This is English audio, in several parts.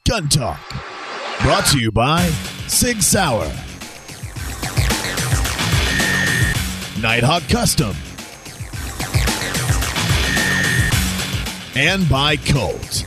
Gun Talk, brought to you by Sig Sauer, Nighthawk Custom, and by Colt.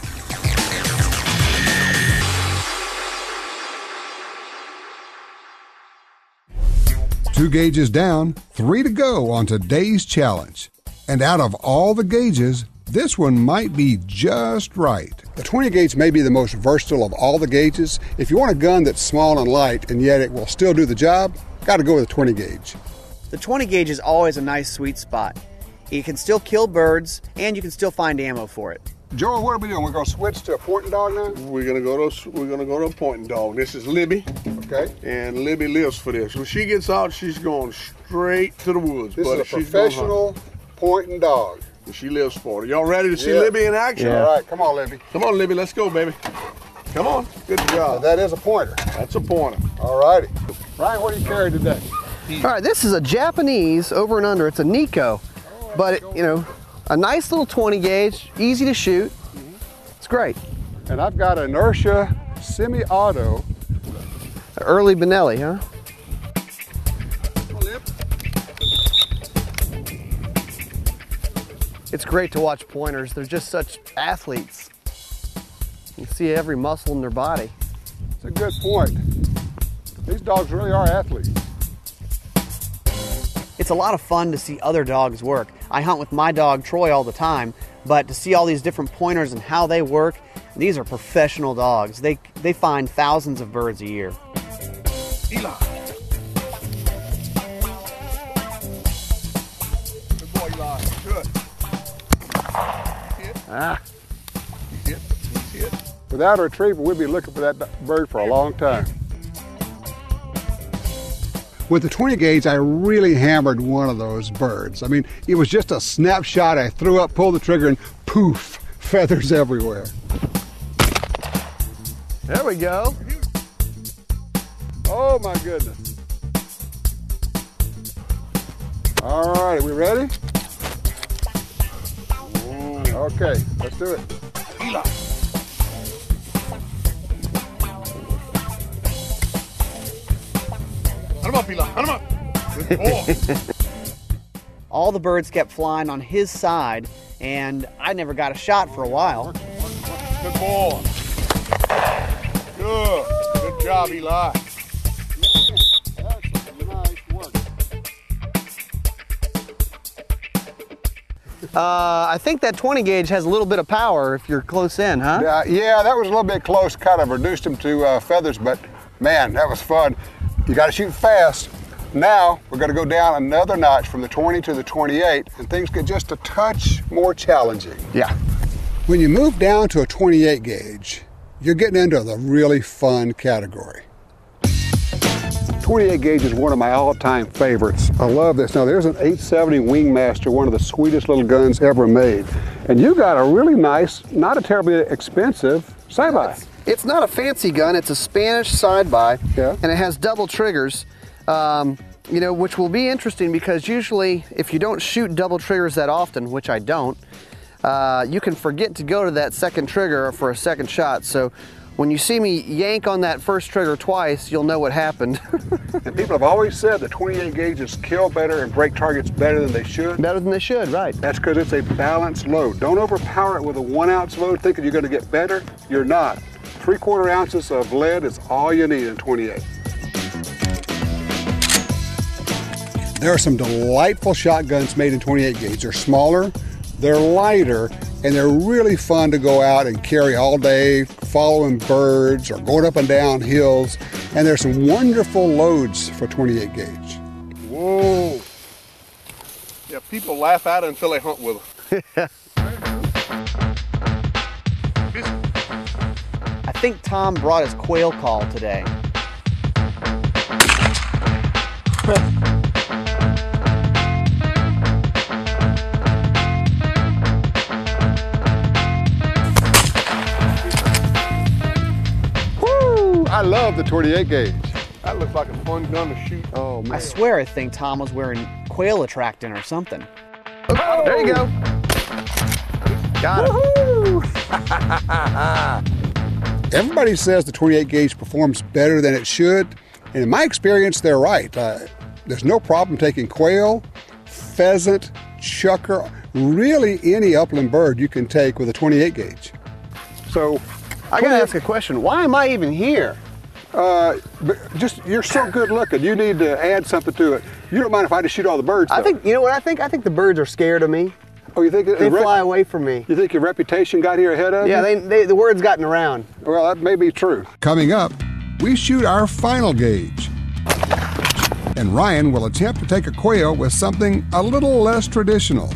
Two gauges down, 3 to go on today's challenge. And out of all the gauges, this one might be just right. The 20 gauge may be the most versatile of all the gauges. If you want a gun that's small and light and yet it will still do the job, got to go with the 20 gauge. The 20 gauge is always a nice sweet spot. You can still kill birds and you can still find ammo for it. Joel, what are we doing? We're going to switch to a pointing dog now? We're gonna go to a pointing dog. This is Libby. Okay. And Libby lives for this. When she gets out, she's going straight to the woods. This is a professional pointing dog. And she lives for it. Y'all ready to see Libby in action? Yeah. All right, come on, Libby. Come on, Libby, let's go, baby. Come on, good job. So that is a pointer. That's a pointer. All righty. Ryan, what do you carry today? All right, this is a Japanese over and under. It's a Nico, but a nice little 20 gauge, easy to shoot. It's great. And I've got an Inertia semi-auto. Early Benelli, huh? It's great to watch pointers. They're just such athletes. You see every muscle in their body. It's a good point. These dogs really are athletes. It's a lot of fun to see other dogs work. I hunt with my dog Troy all the time, but to see all these different pointers and how they work, these are professional dogs. They find thousands of birds a year. Eli. Good boy, Eli. Good. Hit. Ah. He's hit. He's hit. Without a retriever, we'd be looking for that bird for a long time. With the 20 gauge, I really hammered one of those birds. I mean, it was just a snapshot. I threw up, pulled the trigger, and poof, feathers everywhere. There we go. Oh my goodness. All right, are we ready? Okay, let's do it. Eli. Hunt him up, Eli. Hunt him up. Good boy. All the birds kept flying on his side, and I never got a shot for a while. Good boy. Good. Good job, Eli. I think that 20 gauge has a little bit of power if you're close in, huh? Yeah, that was a little bit close, kind of reduced them to feathers, but man, that was fun. You got to shoot fast. Now, we're going to go down another notch from the 20 to the 28, and things get just a touch more challenging. Yeah. When you move down to a 28 gauge, you're getting into the really fun category. 28 gauge is one of my all-time favorites. I love this. Now, there's an 870 Wingmaster, one of the sweetest little guns ever made. And you got a really nice, not a terribly expensive side-by. It's not a fancy gun. It's a Spanish side-by, Yeah. and it has double triggers, which will be interesting because usually if you don't shoot double triggers that often, which I don't, you can forget to go to that second trigger for a second shot. So when you see me yank on that first trigger twice, you'll know what happened. And people have always said the 28 gauges kill better and break targets better than they should. Better than they should, right. That's because it's a balanced load. Don't overpower it with a 1 ounce load thinking you're going to get better. You're not. 3/4 ounces of lead is all you need in 28. There are some delightful shotguns made in 28 gauge. They're smaller, they're lighter, and they're really fun to go out and carry all day, following birds or going up and down hills. And there's some wonderful loads for 28 gauge. Whoa. Yeah, people laugh at it until they hunt with them. I think Tom brought his quail call today. Woo! I love the 28 gauge. That looks like a fun gun to shoot. Oh man. I swear I think Tom was wearing quail attractant or something. Oh, There you go. Got it. Woohoo! Everybody says the 28 gauge performs better than it should, and in my experience, they're right. There's no problem taking quail, pheasant, chukar, really any upland bird you can take with a 28 gauge. So, I gotta ask a question. Why am I even here? You're so good looking. You need to add something to it. You don't mind if I just shoot all the birds, though? I think, you know what I think? I think the birds are scared of me. Oh, you think they fly away from me? You think your reputation got here ahead of you? Yeah, the word's gotten around. Well, that may be true. Coming up, we shoot our final gauge. And Ryan will attempt to take a quail with something a little less traditional.